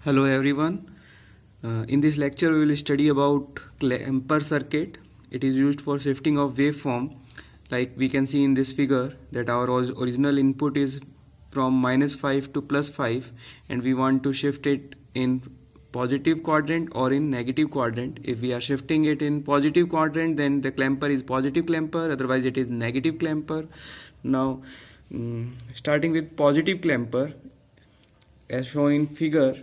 Hello everyone. In this lecture we will study about clamper circuit. It is used for shifting of waveform. Like we can see in this figure that our original input is from -5 to +5 and we want to shift it in positive quadrant or in negative quadrant. If we are shifting it in positive quadrant, then the clamper is positive clamper, otherwise it is negative clamper. Now starting with positive clamper, as shown in figure,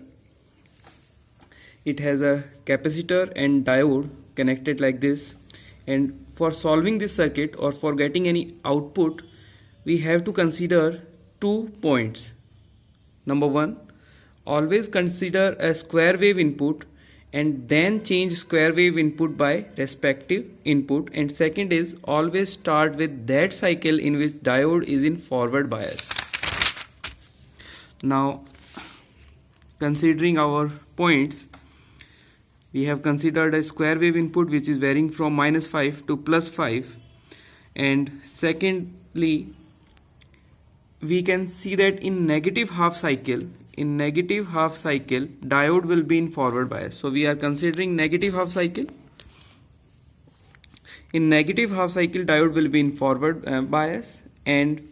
it has a capacitor and diode connected like this, and for solving this circuit or for getting any output we have to consider 2 points. Number 1, always consider a square wave input and then change square wave input by respective input, and second is always start with that cycle in which diode is in forward bias. Now considering our points, we have considered a square wave input which is varying from -5 to +5, and secondly we can see that in negative half cycle diode will be in forward bias. So we are considering negative half cycle. In negative half cycle diode will be in forward bias and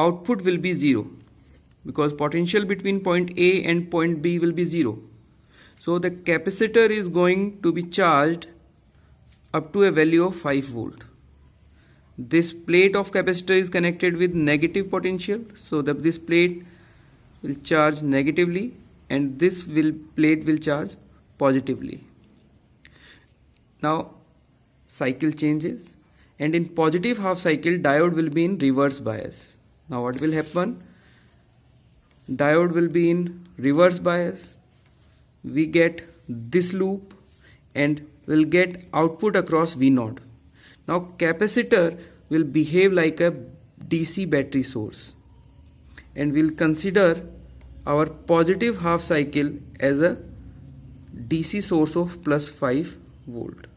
output will be 0 because potential between point A and point B will be 0. So the capacitor is going to be charged up to a value of 5 volt. This plate of capacitor is connected with negative potential, so that this plate will charge negatively and this plate will charge positively. Now cycle changes, and in positive half cycle diode will be in reverse bias. Now what will happen? Diode will be in reverse bias. We get this loop and will get output across V node. Now capacitor will behave like a DC battery source, and we'll consider our positive half cycle as a DC source of +5 volt.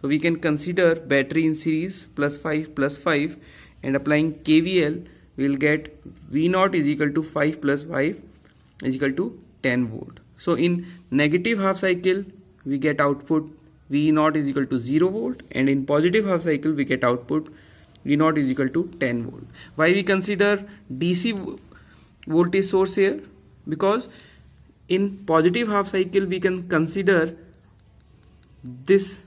So we can consider battery in series +5 and applying KVL we'll get V naught is equal to 5 + 5 is equal to 10 volt. So in negative half cycle we get output V naught is equal to 0 volt, and in positive half cycle we get output V naught is equal to 10 volt. Why we consider DC voltage source here? Because in positive half cycle we can consider this